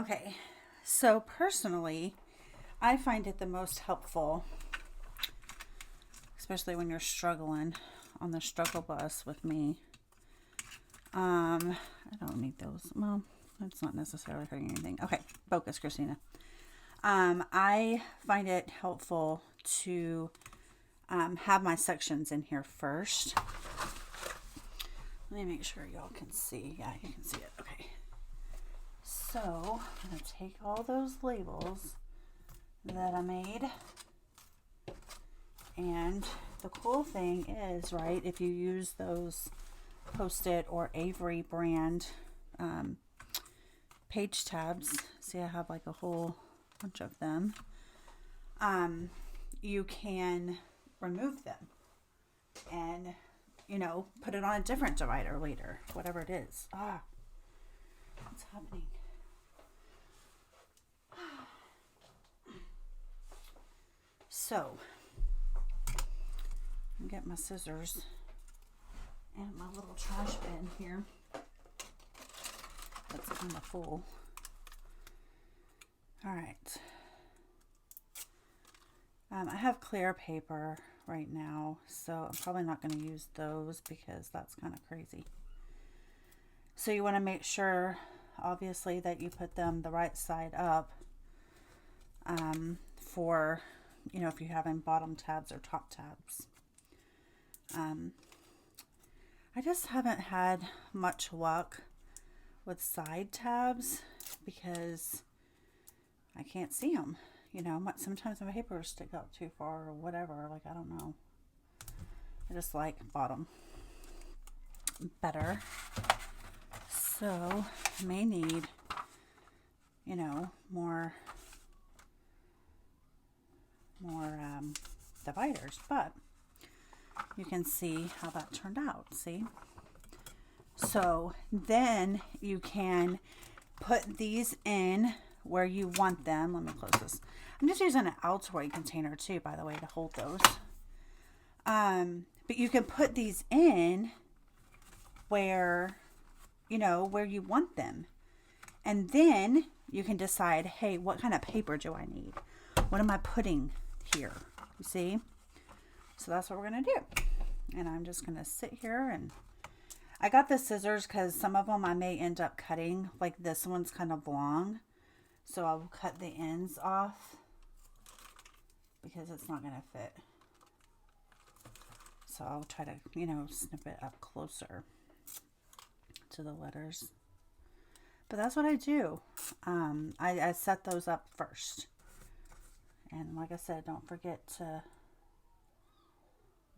Okay, so personally, I find it the most helpful, especially when you're struggling on the struggle bus with me. I don't need those. Well, that's not necessarily hurting anything. Okay, focus, Christina. I find it helpful to have my sections in here first. Let me make sure y'all can see. Yeah, you can see it. Okay. So, I'm going to take all those labels that I made. And the cool thing is, right, if you use those Post-it or Avery brand page tabs, see I have like a whole bunch of them, you can remove them and, put it on a different divider later, whatever it is. What's happening? So, I'll get my scissors and my little trash bin here. That's kind of full. All right. I have clear paper right now, so I'm probably not going to use those because that's kind of crazy. So you want to make sure, obviously, that you put them the right side up for, if you're having bottom tabs or top tabs. I just haven't had much luck with side tabs because I can't see them. Sometimes my papers stick out too far or whatever. Like, I don't know. I just like bottom better. So, I may need, more dividers. But you can see how that turned out. See? So, then you can put these in where you want them. Let me close this. I'm just using an Altoid container too, by the way, to hold those. But you can put these in where, where you want them. And then you can decide, hey, what kind of paper do I need? What am I putting here? You see? So that's what we're going to do. And I'm just going to sit here and I got the scissors because some of them I may end up cutting. Like this one's kind of long. So I'll cut the ends off because it's not going to fit. So I'll try to, snip it up closer to the letters. But that's what I do. I set those up first. And like I said, don't forget to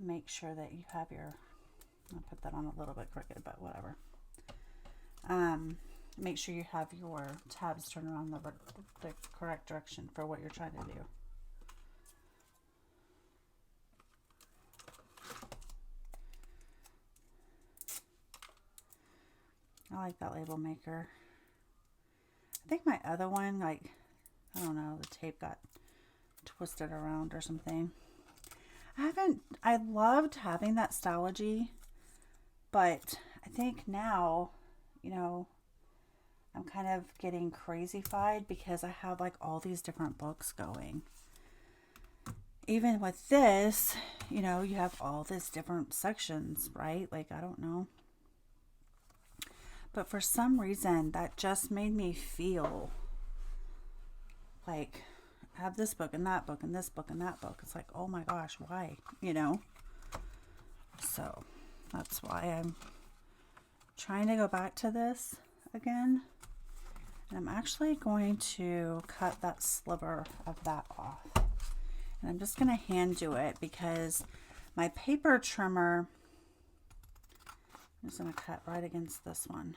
make sure that you have your, I'll put that on a little bit crooked, but whatever. Make sure you have your tabs turned around the correct direction for what you're trying to do. I like that label maker. I think my other one, I don't know, the tape got twisted around or something. I loved having that Stalogy, but I think now, I'm kind of getting crazy-fied because I have like all these different books going. Even with this, you have all these different sections, right? Like, I don't know. But for some reason, that just made me feel like I have this book and that book and this book and that book. It's like, oh my gosh, why? So that's why I'm trying to go back to this again. And I'm actually going to cut that sliver of that off. And I'm just going to hand do it because my paper trimmer, I'm just going to cut right against this one.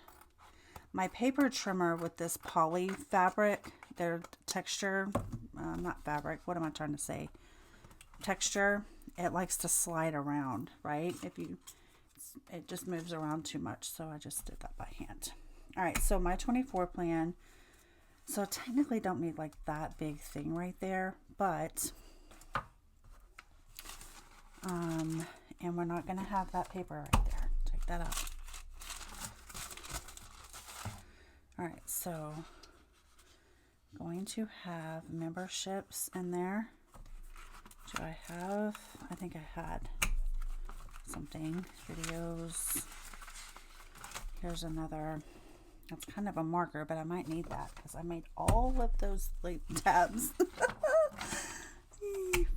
My paper trimmer with this poly fabric, their texture, not fabric, what am I trying to say? Texture, it likes to slide around, right? It just moves around too much, so I just did that by hand. All right, so my 24 plan. So technically don't need like that big thing right there, but and we're not going to have that paper right there. Take that out. All right, so going to have memberships in there. Do I have? I think I had something. Videos. Here's another. That's kind of a marker, but I might need that because I made all of those like tabs.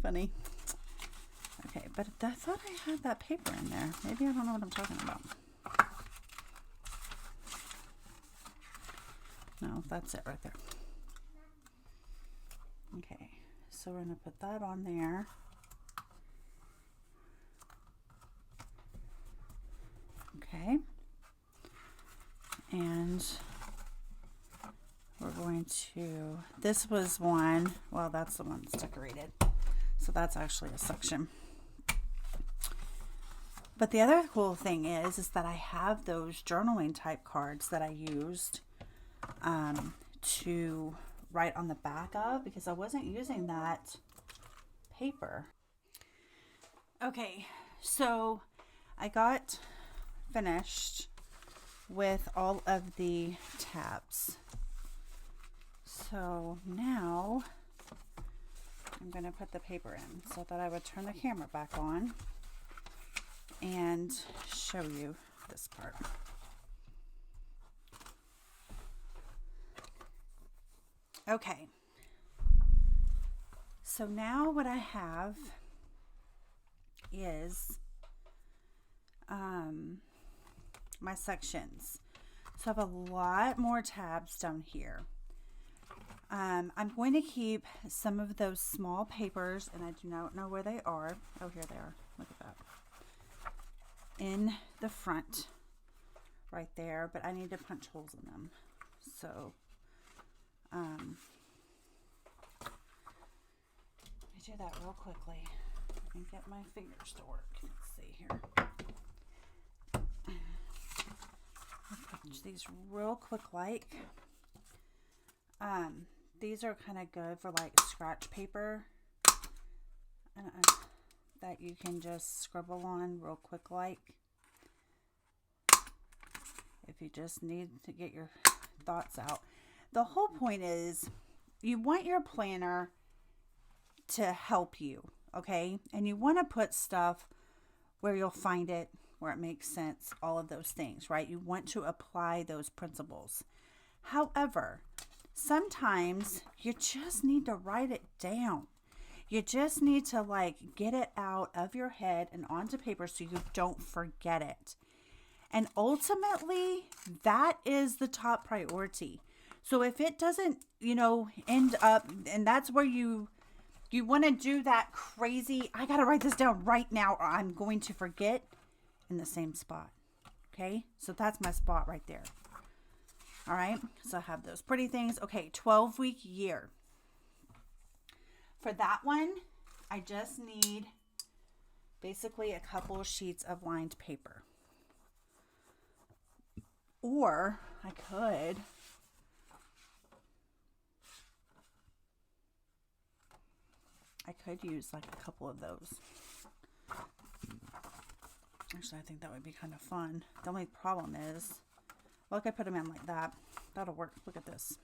Funny. Okay, but I thought I had that paper in there. Maybe I don't know what I'm talking about. No, that's it right there. Okay, so we're going to put that on there. Okay. And we're going to, this was one, well, that's the one that's decorated. So that's actually a section. But the other cool thing is that I have those journaling type cards that I used to write on the back of, because I wasn't using that paper. Okay, so I got finished with all of the tabs. So now I'm going to put the paper in. So I thought I would turn the camera back on and show you this part. Okay, so now what I have is my sections. So I have a lot more tabs down here. I'm going to keep some of those small papers, and I do not know where they are. Oh, here they are. Look at that. In the front right there, but I need to punch holes in them. So let me do that real quickly and get my fingers to work. Let's see here. I'll punch these real quick like. These are kind of good for like scratch paper that you can just scribble on real quick like. If you just need to get your thoughts out. The whole point is you want your planner to help you, okay? And you want to put stuff where you'll find it, where it makes sense, all of those things, right? You want to apply those principles. However, sometimes you just need to write it down. You just need to like get it out of your head and onto paper so you don't forget it. And ultimately, that is the top priority. So if it doesn't, end up, and that's where you want to do that crazy, I got to write this down right now or I'm going to forget, in the same spot. Okay, so that's my spot right there. All right, so I have those pretty things. Okay, 12-week year. For that one, I just need basically a couple sheets of lined paper. Or I could use like a couple of those. Actually, I think that would be kind of fun. The only problem is, well, I could put them in like that. That'll work. Look at this.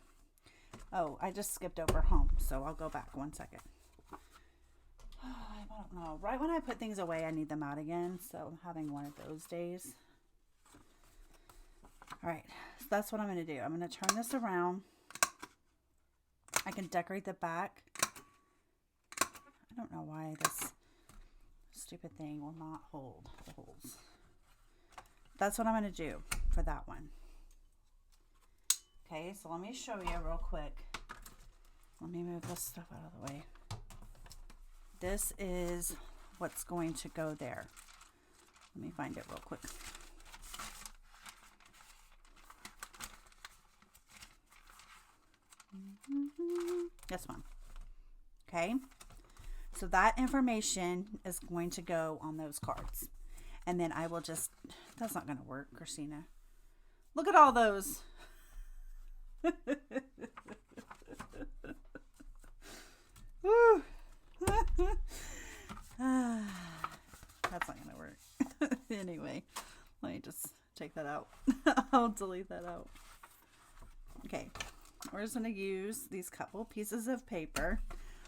Oh, I just skipped over home, so I'll go back 1 second. I don't know. Right when I put things away, I need them out again, so I'm having one of those days. All right, so that's what I'm going to do. I'm going to turn this around. I can decorate the back. I don't know why this stupid thing will not hold the holes. That's what I'm going to do for that one. Okay, so let me show you real quick. Let me move this stuff out of the way. This is what's going to go there. Let me find it real quick. This one. Okay, so that information is going to go on those cards. And then I will just, that's not going to work, Christina. Look at all those. Woo. That's not going to work. Anyway, let me just take that out. I'll delete that out. Okay. we're just going to use these couple pieces of paper.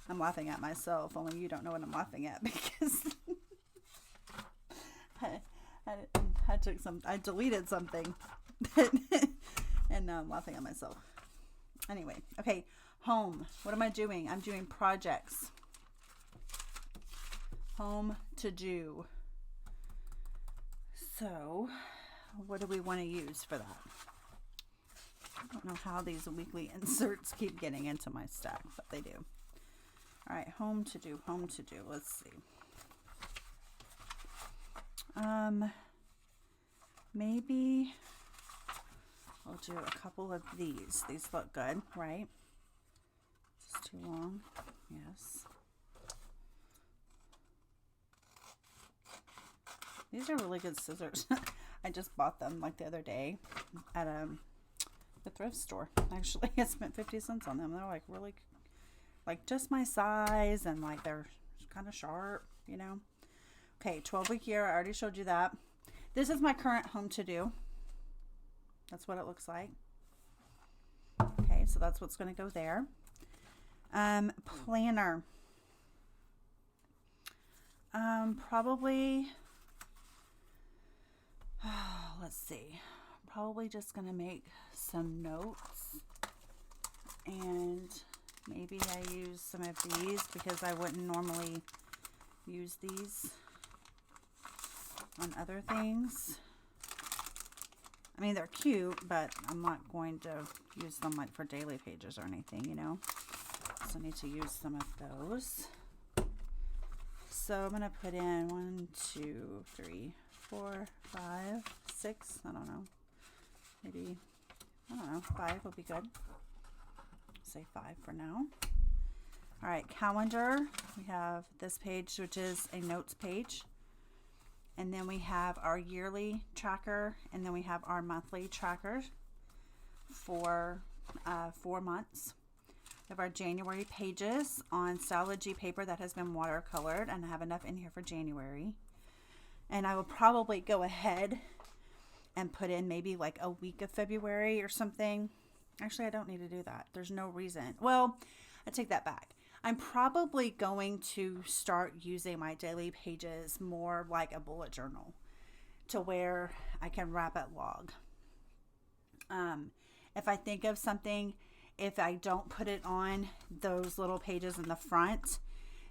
I'm laughing at myself, only you don't know what I'm laughing at because I deleted something and now I'm laughing at myself. Anyway, okay, home. What am I doing? I'm doing projects. Home to do. So, what do we want to use for that? I don't know how these weekly inserts keep getting into my stack, but they do. All right, home to do, home to do. Let's see. Maybe I'll do a couple of these. These look good, right? Just too long. Yes. These are really good scissors. I just bought them like the other day at the thrift store. Actually, I spent 50 cents on them. They're like really, like just my size, and like they're kind of sharp, you know. Okay, 12-week year. I already showed you that. This is my current home to do. That's what it looks like. Okay, so that's what's going to go there. Planner. Probably, let's see. Probably just going to make some notes. And maybe I use some of these because I wouldn't normally use these on other things. I mean, they're cute, but I'm not going to use them like for daily pages or anything, you know. So I need to use some of those. So I'm going to put in 1, 2, 3, 4, 5, 6. I don't know. Maybe, I don't know, 5 will be good. Say 5 for now. All right, calendar. We have this page, which is a notes page. And then we have our yearly tracker, and then we have our monthly tracker for 4 months. We have our January pages on Stalogy paper that has been watercolored, and I have enough in here for January. And I will probably go ahead and put in maybe like a week of February or something. Actually, I don't need to do that. There's no reason. Well, I take that back. I'm probably going to start using my daily pages more like a bullet journal to where I can rapid log. If I think of something, if I don't put it on those little pages in the front,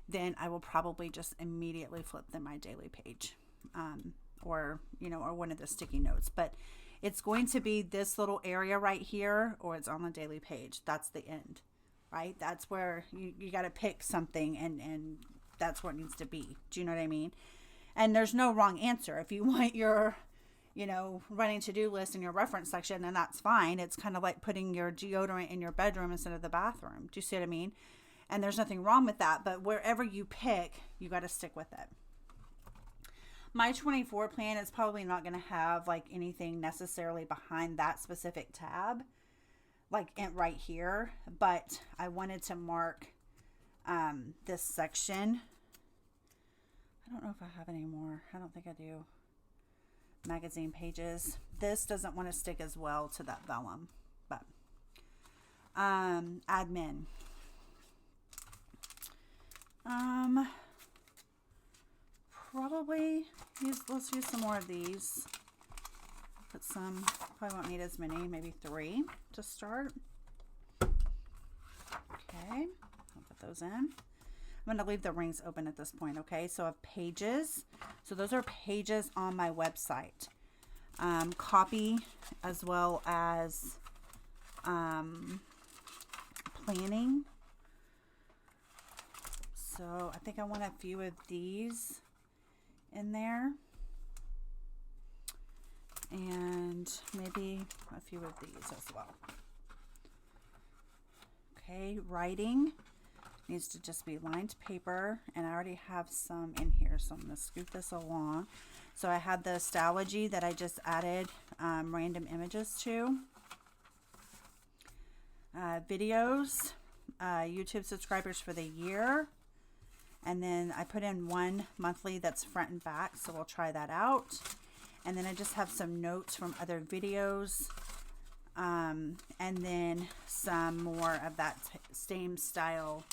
then I will probably just immediately flip them my daily page, or one of the sticky notes. But it's going to be this little area right here, or it's on the daily page. That's the end. Right? That's where you got to pick something, and that's where it needs to be. Do you know what I mean? And there's no wrong answer. If you want your, running to-do list in your reference section, then that's fine. It's kind of like putting your deodorant in your bedroom instead of the bathroom. Do you see what I mean? And there's nothing wrong with that, but wherever you pick, you got to stick with it. My 24 plan is probably not going to have like anything necessarily behind that specific tab, like right here, but I wanted to mark this section. I don't know if I have any more. I don't think I do. Magazine pages. This doesn't want to stick as well to that vellum, but admin. Probably let's use some more of these. Put some, probably won't need as many, maybe 3 to start. Okay, I'll put those in. I'm going to leave the rings open at this point, okay? So I have pages. So those are pages on my website. Copy as well as planning. So I think I want a few of these in there. And maybe a few of these as well. Okay, writing needs to just be lined paper, and I already have some in here, so I'm going to scoot this along. So I have the Stalogy that I just added random images to. Videos, YouTube subscribers for the year, and then I put in one monthly that's front and back, so we'll try that out. And then I just have some notes from other videos And then some more of that same style.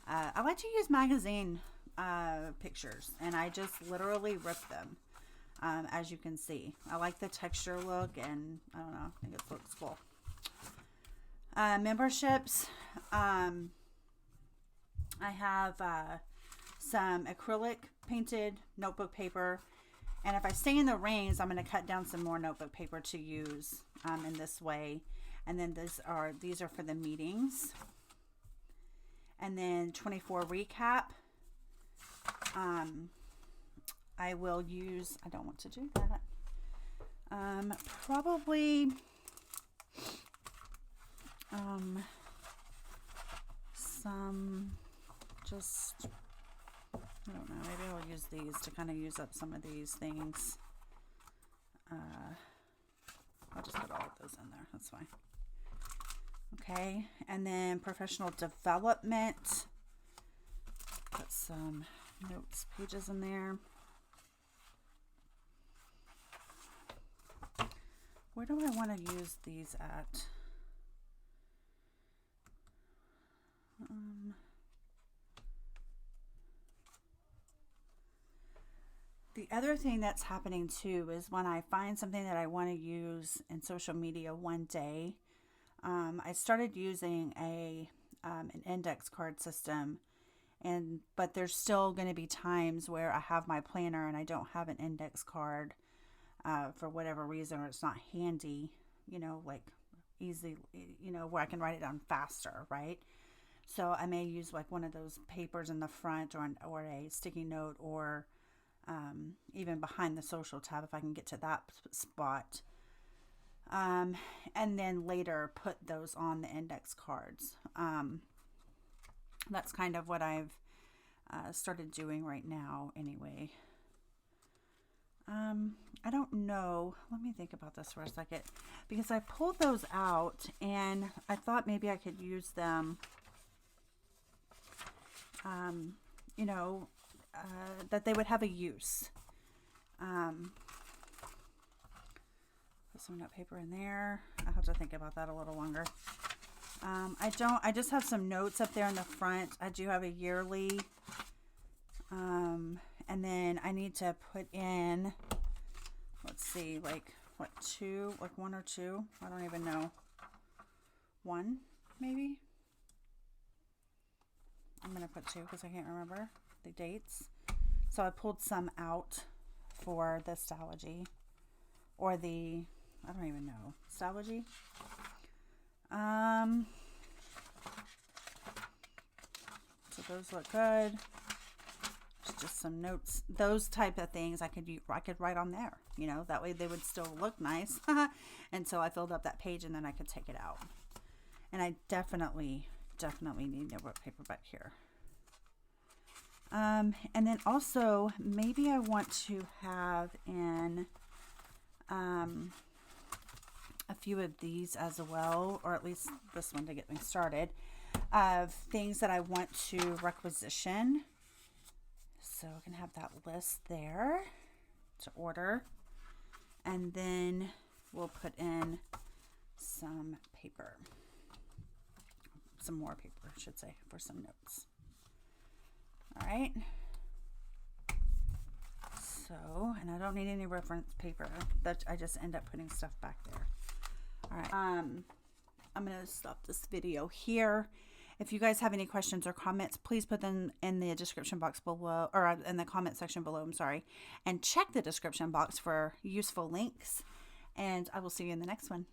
I like to use magazine pictures, and I just literally rip them, as you can see. I like the texture look, and I don't know, I think it looks cool. Memberships. I have some acrylic painted notebook paper, and if I stay in the range, I'm going to cut down some more notebook paper to use in this way. And then these are for the meetings. And then 24 recap. I will use, I don't want to do that. Probably some, just, I don't know, maybe I'll use these to kind of use up some of these things. I'll just put all of those in there, that's fine. Okay, and then professional development. Put some notes pages in there. Where do I want to use these at? The other thing that's happening too is when I find something that I want to use in social media one day, I started using an index card system, but there's still going to be times where I have my planner and I don't have an index card for whatever reason, or it's not handy, like easy, where I can write it down faster, right? So I may use like one of those papers in the front, or a sticky note, or even behind the social tab if I can get to that spot. And then later put those on the index cards. That's kind of what I've started doing right now anyway. I don't know. Let me think about this for a second, because I pulled those out and I thought maybe I could use them, that they would have a use. Put some note paper in there. I have to think about that a little longer. I just have some notes up there in the front. I do have a yearly. And then I need to put in, let's see, like what, two, like one or two? I don't even know. One, maybe? I'm going to put two because I can't remember the dates. So I pulled some out for the Stalogy, or the, I don't even know, Stalogy. So those look good. Just some notes, those type of things I could write on there, that way they would still look nice. And so I filled up that page and then I could take it out. And I definitely need notebook paper back here. And then also maybe I want to have in a few of these as well, or at least this one to get me started, of things that I want to requisition. So I can have that list there to order. And then we'll put in some paper. Some more paper, I should say, for some notes. All right. So, and I don't need any reference paper. That I just end up putting stuff back there. All right. I'm going to stop this video here. If you guys have any questions or comments, please put them in the description box below, or in the comment section below, I'm sorry. And check the description box for useful links. And I will see you in the next one.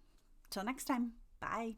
Till next time. Bye.